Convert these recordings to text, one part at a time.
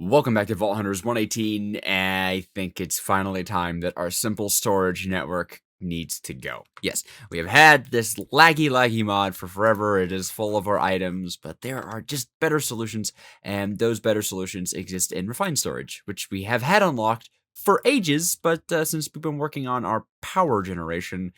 Welcome back to Vault Hunters 118. I think it's finally time that our simple storage network needs to go. Yes, we have had this laggy mod for forever. It is full of our items, but there are just better solutions, and those better solutions exist in refined storage, which we have had unlocked for ages, but since we've been working on our power generation,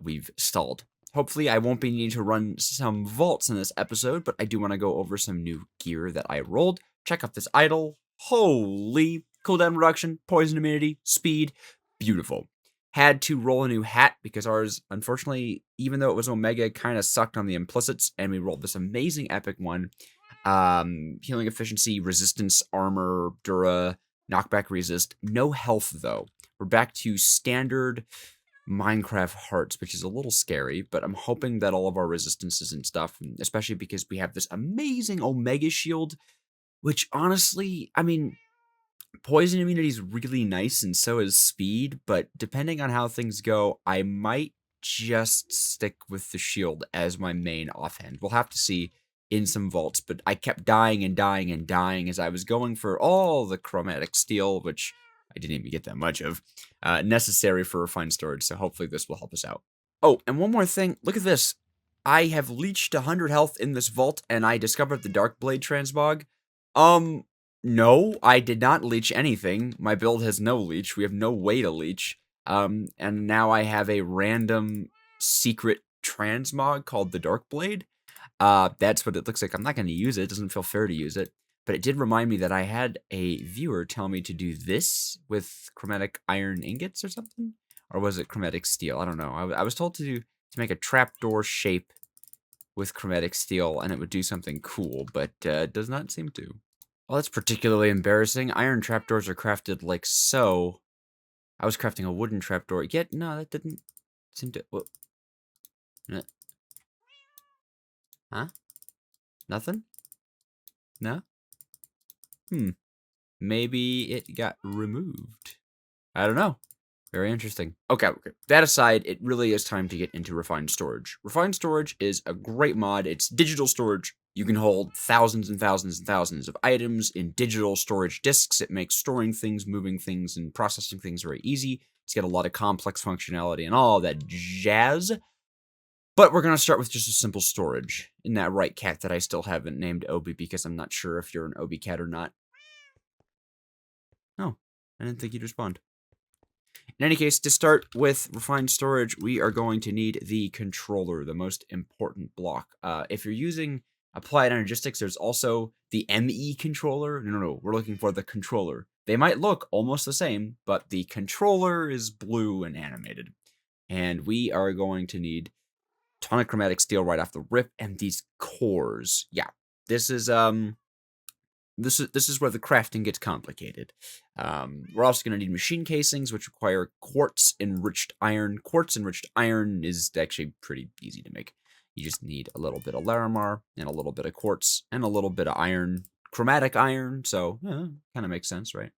we've stalled. Hopefully, I won't be needing to run some vaults in this episode, but I do want to go over some new gear that I rolled. Check out this idol. Holy cooldown reduction, poison immunity, speed, beautiful. Had to roll a new hat because ours, unfortunately, even though it was Omega, kind of sucked on the implicits, and we rolled this amazing epic one. Healing efficiency, resistance, armor, dura, knockback resist. No health though. We're back to standard Minecraft hearts, which is a little scary, but I'm hoping that all of our resistances and stuff, especially because we have this amazing Omega shield, which honestly, I mean, poison immunity is really nice and so is speed, but depending on how things go, I might just stick with the shield as my main offhand. We'll have to see in some vaults, but I kept dying and dying and dying as I was going for all the chromatic steel, which I didn't even get that much of, necessary for refined storage, so hopefully this will help us out. Oh, and one more thing, look at this. I have leached 100 health in this vault, and I discovered the Dark Blade transmog. No, I did not leech anything. My build has no leech. We have no way to leech. And now I have a random secret transmog called the Dark Blade. That's what it looks like. I'm not going to use it. It doesn't feel fair to use it. But it did remind me that I had a viewer tell me to do this with chromatic iron ingots or something. Or was it chromatic steel? I don't know. I was told to make a trapdoor shape with chromatic steel, and it would do something cool, but it does not seem to. Well, that's particularly embarrassing. Iron trapdoors are crafted like so. I was crafting a wooden trapdoor. Yet, no, that didn't seem to... Whoa. Huh? Nothing? No? Maybe it got removed. I don't know. Very interesting. Okay. That aside, it really is time to get into refined storage. Refined storage is a great mod. It's digital storage. You can hold thousands and thousands and thousands of items in digital storage disks. It makes storing things, moving things, and processing things very easy. It's got a lot of complex functionality and all that jazz. But we're going to start with just a simple storage. In that right, cat that I still haven't named Obi because I'm not sure if you're an Obi cat or not. No, I didn't think you'd respond. In any case, to start with refined storage, we are going to need the controller, the most important block. If you're using applied energistics, there's also the ME controller. No, we're looking for the controller. They might look almost the same, but the controller is blue and animated. And we are going to need a ton of chromatic steel right off the rip, and these cores. Yeah, this is This is where the crafting gets complicated. We're also going to need machine casings, which require quartz-enriched iron. Quartz-enriched iron is actually pretty easy to make. You just need a little bit of Larimar, and a little bit of quartz, and a little bit of iron. Chromatic iron, so kind of makes sense, right?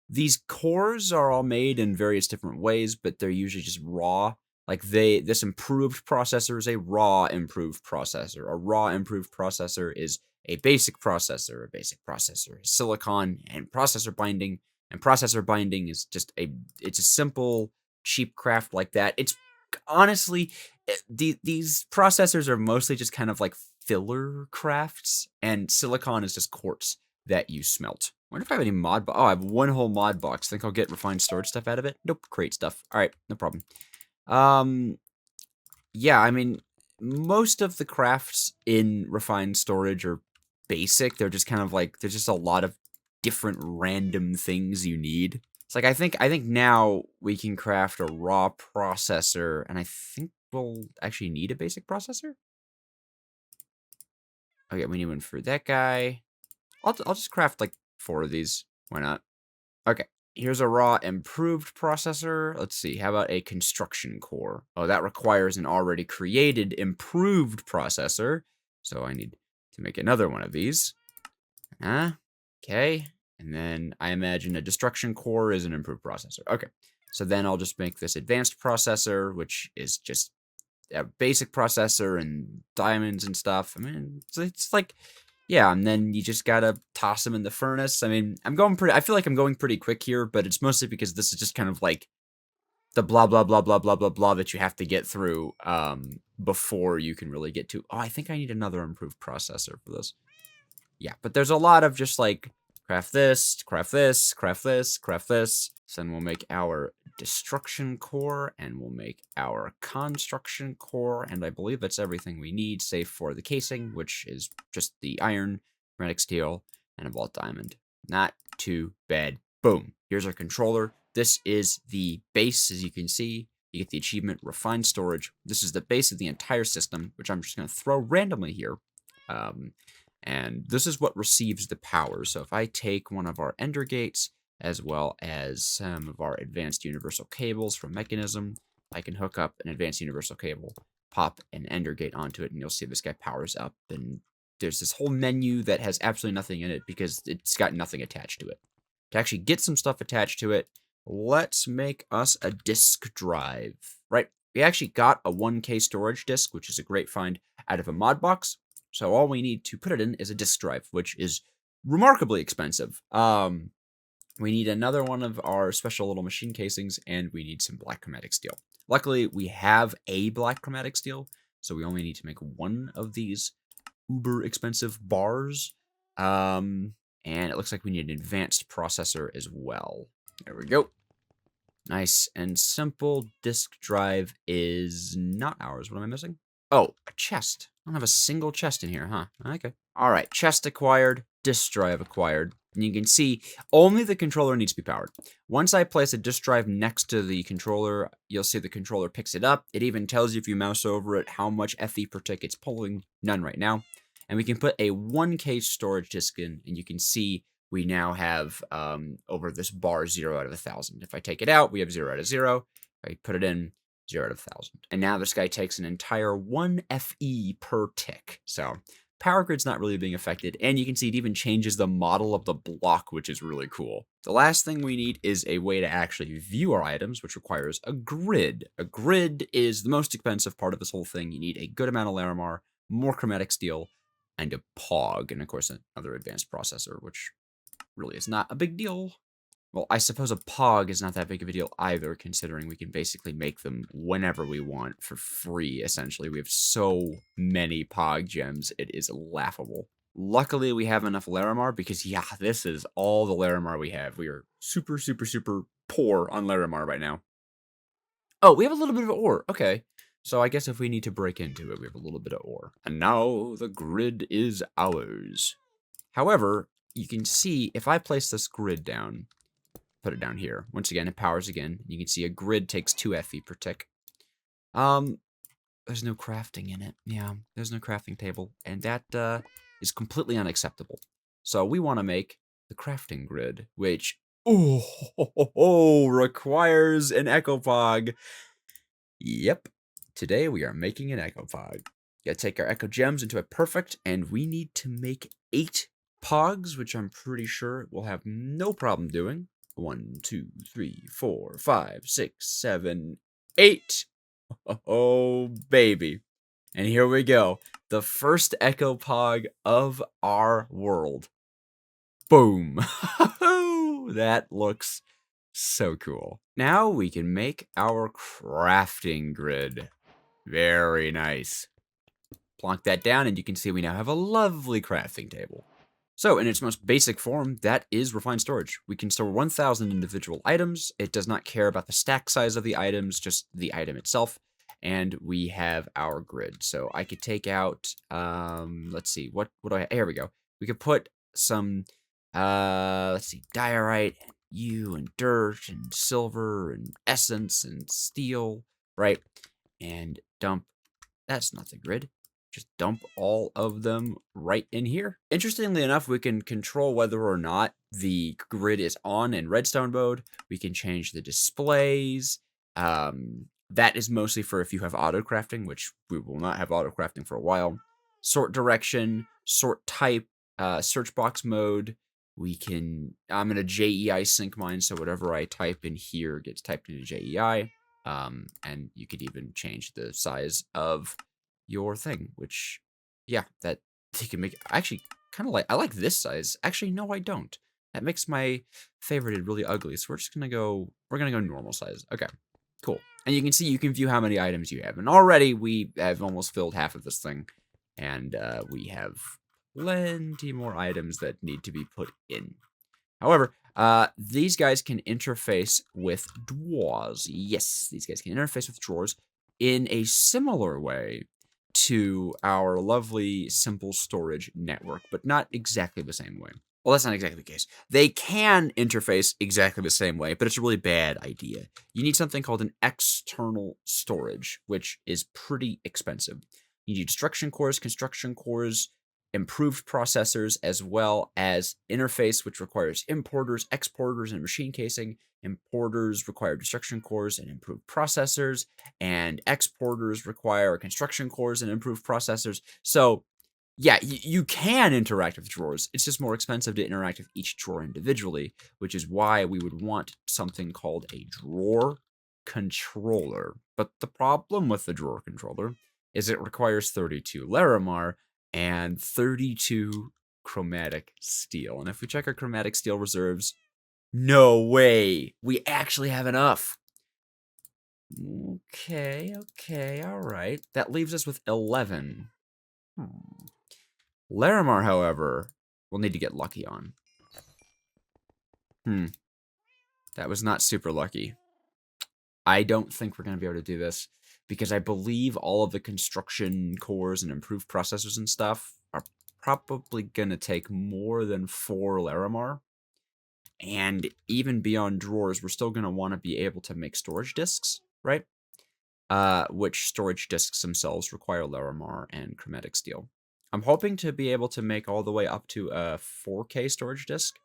These cores are all made in various different ways, but they're usually just raw. Like this improved processor is a raw improved processor. A raw improved processor is a basic processor. A basic processor is silicon and processor binding is just it's a simple cheap craft like that. It's honestly these processors are mostly just kind of like filler crafts, and silicon is just quartz that you smelt. I wonder if I have any mod box. Oh, I have one whole mod box. Think I'll get refined storage stuff out of it? Nope, crate stuff. All right, no problem. Yeah, I mean, most of the crafts in refined storage are basic. They're just kind of like, there's just a lot of different random things you need. It's like, I think now we can craft a raw processor, and I think we'll actually need a basic processor. Okay, we need one for that guy. I'll just craft like 4 of these. Why not? Okay. Here's a raw improved processor. Let's see, how about a construction core? Oh, that requires an already created improved processor. So I need to make another one of these. Okay. And then I imagine a destruction core is an improved processor. Okay. So then I'll just make this advanced processor, which is just a basic processor and diamonds and stuff. I mean, it's like Yeah, and then you just gotta toss them in the furnace. I mean, I feel like I'm going pretty quick here, but it's mostly because this is just kind of like the blah blah blah blah blah blah blah that you have to get through before you can really get to. Oh, I think I need another improved processor for this. Yeah, but there's a lot of just like craft this, craft this, craft this, craft this. So then we'll make our destruction core, and we'll make our construction core, and I believe that's everything we need, save for the casing, which is just the iron, magnetic steel, and a vault diamond. Not too bad. Boom. Here's our controller. This is the base, as you can see. You get the achievement, refined storage. This is the base of the entire system, which I'm just going to throw randomly here. And this is what receives the power. So if I take one of our ender gates, as well as some of our advanced universal cables from Mechanism, I can hook up an advanced universal cable, pop an ender gate onto it, and you'll see this guy powers up. And there's this whole menu that has absolutely nothing in it because it's got nothing attached to it. To actually get some stuff attached to it, let's make us a disk drive, right? We actually got a 1K storage disk, which is a great find, out of a mod box. So all we need to put it in is a disk drive, which is remarkably expensive. We need another one of our special little machine casings, and we need some black chromatic steel. Luckily, we have a black chromatic steel, so we only need to make one of these uber expensive bars. And it looks like we need an advanced processor as well. There we go. Nice and simple. Disk drive is not ours. What am I missing? Oh, a chest. I don't have a single chest in here, huh? Okay. All right, chest acquired, disk drive acquired. And you can see only the controller needs to be powered. Once I place a disk drive next to the controller, you'll see the controller picks it up. It even tells you if you mouse over it how much FE per tick it's pulling. None right now. And we can put a 1K storage disk in, and you can see we now have over this bar 0 out of 1,000. If I take it out, we have 0 out of 0. If I put it in, 0 out of 1,000. And now this guy takes an entire 1 FE per tick. So power grid's not really being affected, and you can see it even changes the model of the block, which is really cool. The last thing we need is a way to actually view our items, which requires a grid. A grid is the most expensive part of this whole thing. You need a good amount of Larimar, more chromatic steel, and a POG, and of course another advanced processor, which really is not a big deal. Well, I suppose a POG is not that big of a deal either, considering we can basically make them whenever we want for free, essentially. We have so many POG gems, it is laughable. Luckily, we have enough Larimar because, yeah, this is all the Larimar we have. We are super, super, super poor on Larimar right now. Oh, we have a little bit of ore. Okay. So I guess if we need to break into it, we have a little bit of ore. And now the grid is ours. However, you can see if I place this grid down, put it down here. Once again, it powers again. You can see a grid takes 2 FE per tick. There's no crafting in it. Yeah, there's no crafting table. And that is completely unacceptable. So we want to make the crafting grid, which requires an ecopog. Yep. Today we are making an ecopog. Gotta take our echo gems into a perfect, and we need to make 8 pogs, which I'm pretty sure we'll have no problem doing. 1, 2, 3, 4, 5, 6, 7, 8. Oh, baby. And here we go. The first Echo Pog of our world. Boom. That looks so cool. Now we can make our crafting grid. Very nice. Plonk that down, and you can see we now have a lovely crafting table. So, in its most basic form, that is refined storage. We can store 1,000 individual items. It does not care about the stack size of the items, just the item itself. And we have our grid. So I could take out, let's see, what do I, here we go. We could put some, let's see, diorite, and dirt, and silver, and essence, and steel, right? And dump, that's not the grid. Just dump all of them right in here. Interestingly enough, we can control whether or not the grid is on in redstone mode. We can change the displays. That is mostly for if you have auto crafting, which we will not have auto crafting for a while. Sort direction, sort type, search box mode. We can, I'm in a JEI sync mine, so whatever I type in here gets typed into JEI. And you could even change the size of your thing, which, yeah, that you can make. Actually, kind of like, I like this size. Actually, no, I don't. That makes my favorited really ugly. So we're just going to go, we're going to go normal size. Okay, cool. And you can see, you can view how many items you have. And already we have almost filled half of this thing. And we have plenty more items that need to be put in. However, these guys can interface with drawers. Yes, these guys can interface with drawers in a similar way to our lovely simple storage network, but not exactly the same way. Well, that's not exactly the case. They can interface exactly the same way, but it's a really bad idea. You need something called an external storage, which is pretty expensive. You need destruction cores, construction cores, improved processors, as well as interface, which requires importers, exporters, and machine casing. Importers require destruction cores and improved processors, and exporters require construction cores and improved processors. So, yeah, you can interact with drawers. It's just more expensive to interact with each drawer individually, which is why we would want something called a drawer controller. But the problem with the drawer controller is it requires 32 Larimar and 32 chromatic steel. And if we check our chromatic steel reserves, no way. We actually have enough. Okay, all right. That leaves us with 11. Larimar, however, we'll need to get lucky on. That was not super lucky. I don't think we're going to be able to do this because I believe all of the construction cores and improved processors and stuff are probably going to take more than 4 Larimar. And even beyond drawers, we're still going to want to be able to make storage disks, right? Which storage disks themselves require Larimar and chromatic steel. I'm hoping to be able to make all the way up to a 4K storage disk.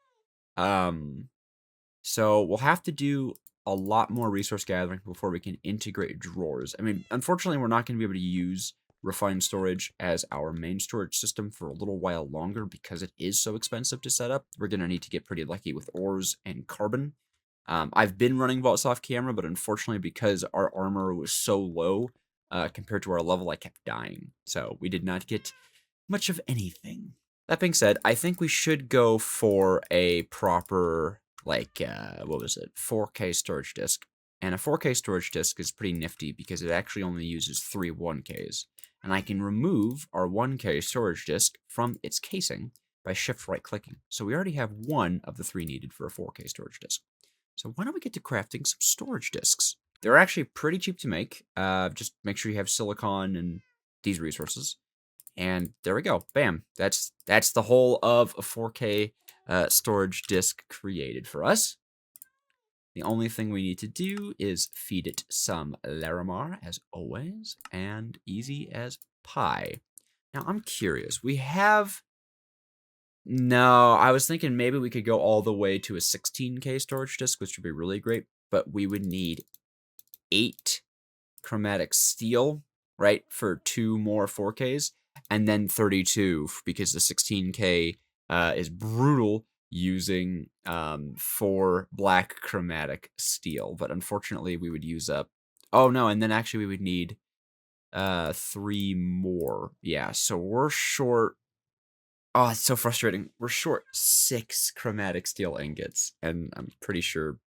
So we'll have to do a lot more resource gathering before we can integrate drawers. I mean, unfortunately, we're not going to be able to use refined storage as our main storage system for a little while longer because it is so expensive to set up. We're going to need to get pretty lucky with ores and carbon. I've been running vaults off camera, but unfortunately, because our armor was so low compared to our level, I kept dying. So we did not get much of anything. That being said, I think we should go for a proper, like, what was it, 4K storage disk. And a 4K storage disk is pretty nifty because it actually only uses 3 1Ks. And I can remove our 1K storage disk from its casing by shift right clicking. So we already have 1 of the 3 needed for a 4K storage disk. So why don't we get to crafting some storage disks? They're actually pretty cheap to make. Just make sure you have silicon and these resources. And there we go. Bam. That's the whole of a 4K storage disk created for us. The only thing we need to do is feed it some Larimar, as always, and easy as pie. Now, I'm curious. We have... No, I was thinking maybe we could go all the way to a 16K storage disk, which would be really great, but we would need 8 chromatic steel, right, for 2 more 4Ks, and then 32, because the 16K is brutal using 4 black chromatic steel, but unfortunately we would use up... Oh, no, and then actually we would need 3 more. Yeah, so we're short... Oh, it's so frustrating. We're short 6 chromatic steel ingots, and I'm pretty sure...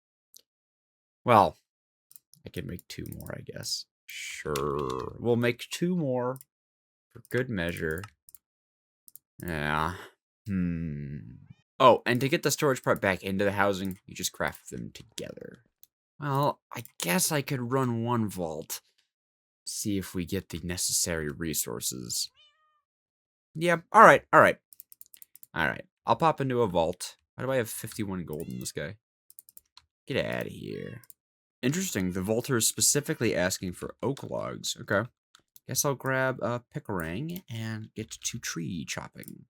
Well, I can make 2 more, I guess. Sure. We'll make 2 more for good measure. Yeah. Oh, and to get the storage part back into the housing, you just craft them together. Well, I guess I could run 1 vault. See if we get the necessary resources. Yep, alright. I'll pop into a vault. Why do I have 51 gold in this guy? Get out of here. Interesting, the vaulter is specifically asking for oak logs. Okay. Guess I'll grab a pickerang and get to tree chopping.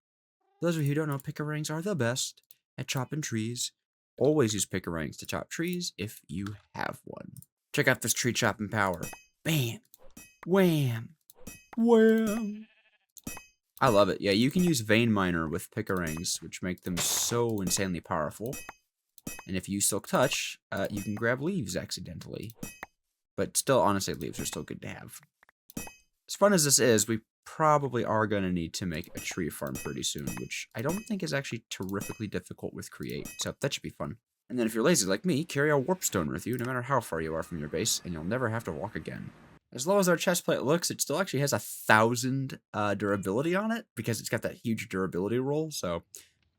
Those of you who don't know, pickerangs are the best at chopping trees. Always use pickerangs to chop trees if you have one. Check out this tree chopping power. Bam! Wham! Wham! I love it. Yeah, you can use vein miner with pickerangs, which make them so insanely powerful. And if you use silk touch, you can grab leaves accidentally. But still, honestly, leaves are still good to have. As fun as this is, we probably are going to need to make a tree farm pretty soon, which I don't think is actually terrifically difficult with Create, so that should be fun. And then if you're lazy like me, carry a warp stone with you no matter how far you are from your base, and you'll never have to walk again. As low as our chest plate looks, it still actually has 1,000 durability on it, because it's got that huge durability roll, so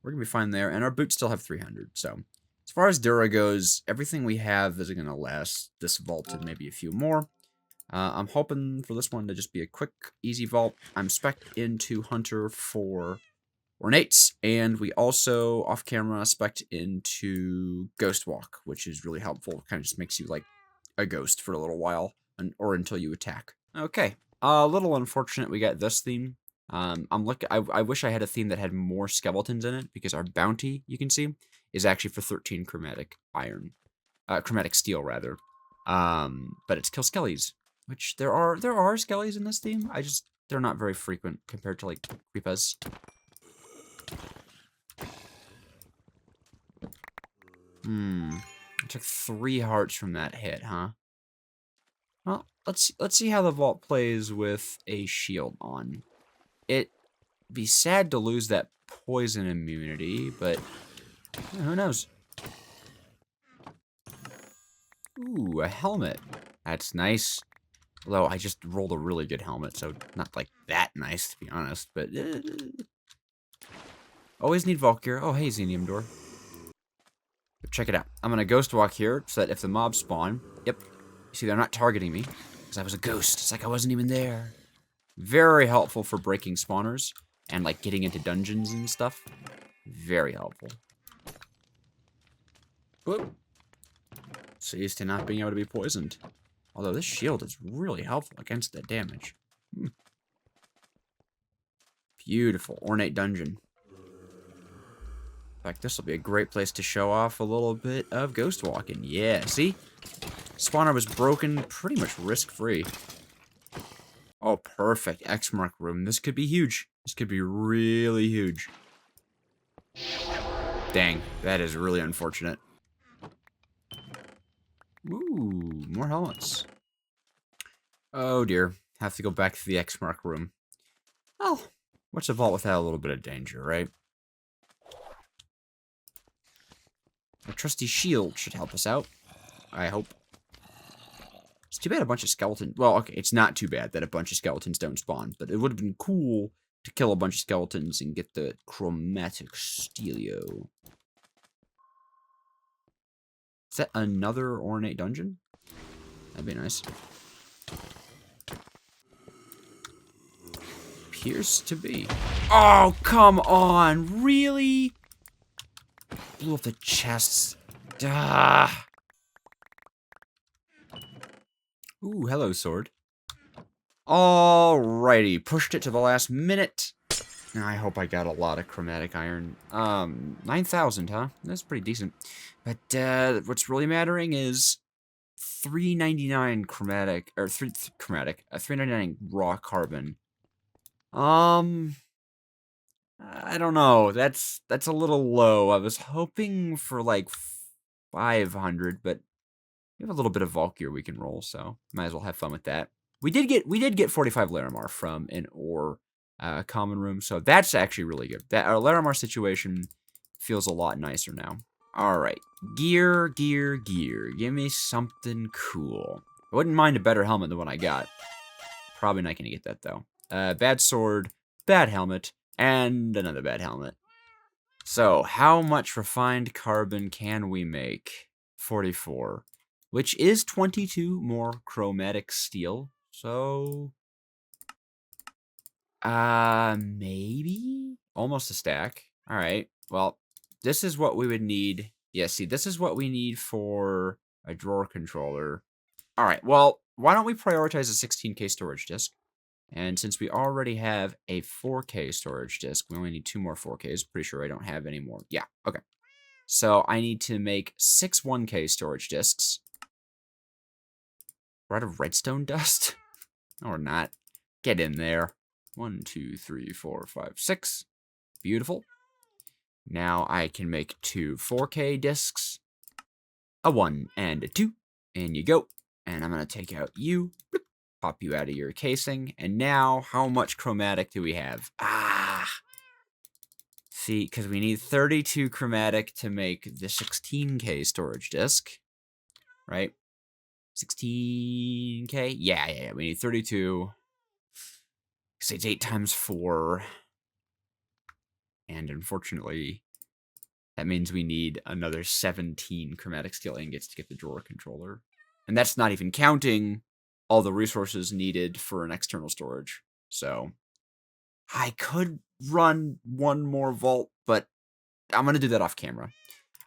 we're going to be fine there. And our boots still have 300, so as far as Dura goes, everything we have is going to last this vault and maybe a few more. I'm hoping for this one to just be a quick, easy vault. I'm spec'd into Hunter for Ornates, and we also, off-camera, spec'd into Ghost Walk, which is really helpful. Kind of just makes you, like, a ghost for a little while, or until you attack. Okay, a little unfortunate we got this theme. I wish I had a theme that had more skeletons in it, because our bounty, you can see, is actually for 13 chromatic iron. Chromatic steel, rather. But it's kill skellies, which there are skellies in this theme. They're not very frequent compared to, like, creepers. I took 3 hearts from that hit, huh? Well, let's see how the vault plays with a shield on. It'd be sad to lose that poison immunity, but who knows? Ooh, a helmet. That's nice. Although I just rolled a really good helmet, so not like that nice, to be honest, but always need Valkyr. Oh, hey, Xenium door. But check it out. I'm gonna ghost walk here so that if the mobs spawn, yep, you see they're not targeting me because I was a ghost. It's like I wasn't even there. Very helpful for breaking spawners and like getting into dungeons and stuff. Very helpful. Whoop. So used to not being able to be poisoned. Although this shield is really helpful against that damage. Beautiful. Ornate dungeon. In fact, this will be a great place to show off a little bit of ghost walking. Yeah, see? Spawner was broken pretty much risk-free. Oh, perfect. X mark room. This could be huge. This could be really huge. Dang, that is really unfortunate. Ooh, more helmets. Oh dear. Have to go back to the X mark room. Oh, what's a vault without a little bit of danger, right? A trusty shield should help us out. I hope. It's too bad a bunch of skeletons... Well, okay, it's not too bad that a bunch of skeletons don't spawn, but it would have been cool to kill a bunch of skeletons and get the chromatic steelio. Is that another ornate dungeon? That'd be nice. Appears to be. Oh, come on! Really? Blew up the chests. Duh. Ooh, hello, sword. Alrighty, pushed it to the last minute. I hope I got a lot of chromatic iron. 9,000, huh? That's pretty decent. But what's really mattering is 399 chromatic, or 399 raw carbon. I don't know. That's a little low. I was hoping for like 500, but we have a little bit of Valkyr we can roll, so might as well have fun with that. We did get 45 Larimar from an ore common room, so that's actually really good. That our Larimar situation feels a lot nicer now. All right, gear. Give me something cool. I wouldn't mind a better helmet than what I got. Probably not gonna get that though. Bad sword, bad helmet, and another bad helmet. So how much refined carbon can we make? 44. Which is 22 more chromatic steel. So, maybe? Almost a stack. All right. Well, this is what we would need. Yeah, see, this is what we need for a drawer controller. All right. Well, why don't we prioritize a 16K storage disk? And since we already have a 4K storage disk, we only need 2 more 4Ks. Pretty sure I don't have any more. Yeah, okay. So I need to make 6 1K storage disks. We're out of redstone dust? Or not. Get in there. 1, 2, 3, 4, 5, 6. Beautiful. Now I can make 2 4K discs. A 1 and a 2. And you go. And I'm going to take out you. Pop you out of your casing. And now, how much chromatic do we have? See, because we need 32 chromatic to make the 16K storage disk, right? 16K? Yeah. We need 32. Because it's 8 times 4. And unfortunately, that means we need another 17 chromatic steel ingots to get the drawer controller. And that's not even counting all the resources needed for an external storage. So I could run one more vault, but I'm going to do that off camera.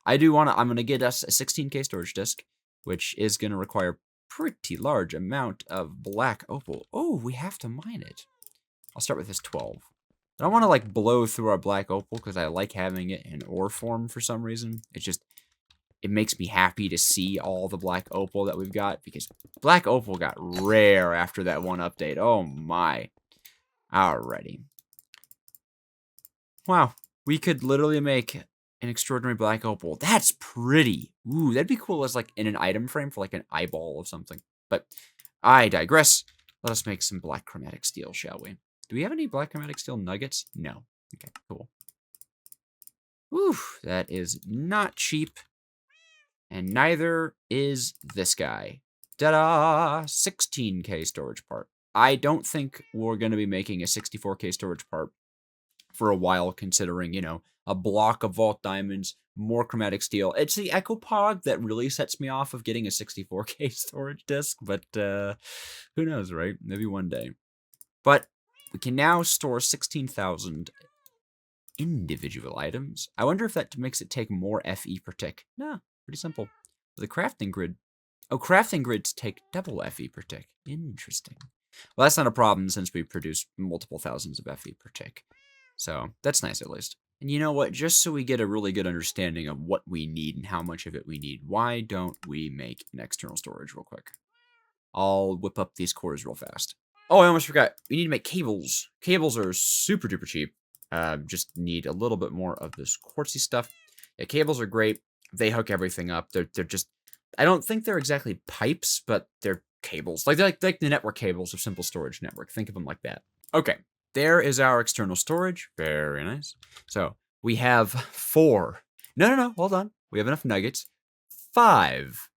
I'm going to get us a 16K storage disk, which is going to require a pretty large amount of black opal. Oh, we have to mine it. I'll start with this 12. I don't want to like blow through our black opal because I like having it in ore form for some reason. It makes me happy to see all the black opal that we've got because black opal got rare after that one update. Oh my. Alrighty. Wow. We could literally make an extraordinary black opal. That's pretty. Ooh, that'd be cool as like in an item frame for like an eyeball of something. But I digress. Let us make some black chromatic steel, shall we? Do we have any black chromatic steel nuggets? No. Okay, cool. Whew, that is not cheap. And neither is this guy. Ta-da! 16K storage part. I don't think we're going to be making a 64K storage part for a while, considering, a block of vault diamonds, more chromatic steel. It's the Echo Pog that really sets me off of getting a 64K storage disk, but who knows, right? Maybe one day. But we can now store 16,000 individual items. I wonder if that makes it take more FE per tick. No, pretty simple. The crafting grid. Oh, crafting grids take double FE per tick. Interesting. Well, that's not a problem since we produce multiple thousands of FE per tick. So that's nice at least. And you know what? Just so we get a really good understanding of what we need and how much of it we need, why don't we make an external storage real quick? I'll whip up these cores real fast. Oh, I almost forgot. We need to make cables. Cables are super duper cheap. Just need a little bit more of this quartzy stuff. Yeah, cables are great. They hook everything up. They're just, I don't think they're exactly pipes, but they're cables. They're like the network cables of Simple Storage Network. Think of them like that. Okay, there is our external storage. Very nice. So we have 4. No, hold on. We have enough nuggets. 5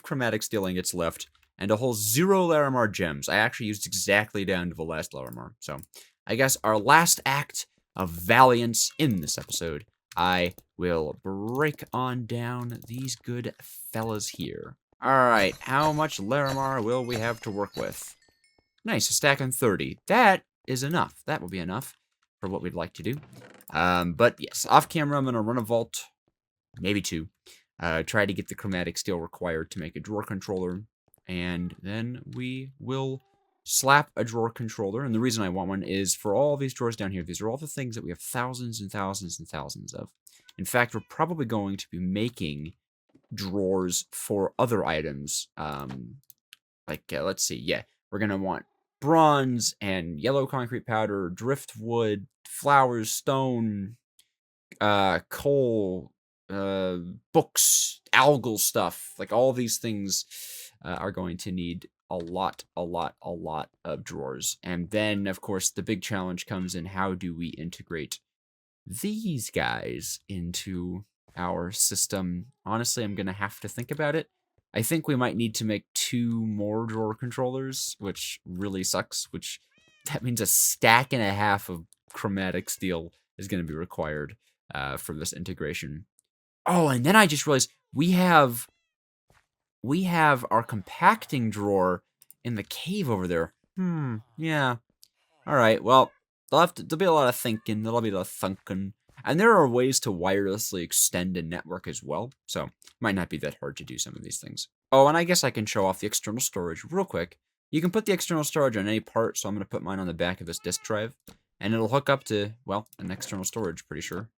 chromatic steel ingots left. And a whole 0 Larimar gems. I actually used exactly down to the last Larimar. So, I guess our last act of valiance in this episode, I will break on down these good fellas here. Alright, how much Larimar will we have to work with? Nice, a stack on 30. That is enough. That will be enough for what we'd like to do. But yes, off camera, I'm going to run a vault. Maybe 2. Try to get the chromatic steel required to make a drawer controller. And then we will slap a drawer controller. And the reason I want one is for all these drawers down here, these are all the things that we have thousands and thousands and thousands of. In fact, we're probably going to be making drawers for other items. Let's see. Yeah, we're going to want bronze and yellow concrete powder, driftwood, flowers, stone, coal, books, algal stuff. Like all these things are going to need a lot of drawers. And then, of course, the big challenge comes in how do we integrate these guys into our system? Honestly, I'm going to have to think about it. I think we might need to make 2 more drawer controllers, which really sucks, that means a stack and a half of chromatic steel is going to be required for this integration. Oh, and then I just realized we have our compacting drawer in the cave over there. Yeah. All right, well, there'll be a lot of thinking. There'll be a lot of thunking. And there are ways to wirelessly extend a network as well, so it might not be that hard to do some of these things. Oh, and I guess I can show off the external storage real quick. You can put the external storage on any part, so I'm going to put mine on the back of this disk drive. And it'll hook up to, well, an external storage, pretty sure.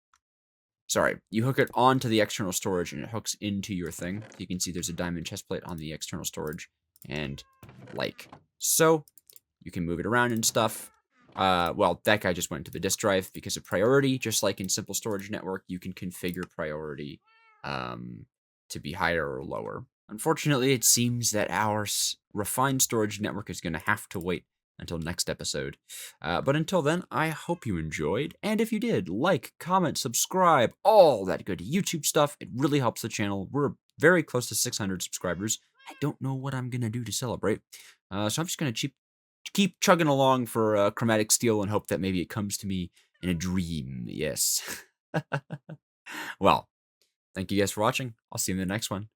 Sorry, you hook it onto the external storage and it hooks into your thing. You can see there's a diamond chest plate on the external storage. And like so, you can move it around and stuff. Well, that guy just went to the disk drive because of priority. Just like in Simple Storage Network, you can configure priority to be higher or lower. Unfortunately, it seems that our refined storage network is going to have to wait until next episode. But until then, I hope you enjoyed. And if you did, like, comment, subscribe, all that good YouTube stuff. It really helps the channel. We're very close to 600 subscribers. I don't know what I'm going to do to celebrate. So I'm just going to keep chugging along for Chromatic Steel and hope that maybe it comes to me in a dream. Yes. Well, thank you guys for watching. I'll see you in the next one.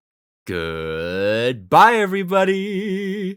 Goodbye, everybody.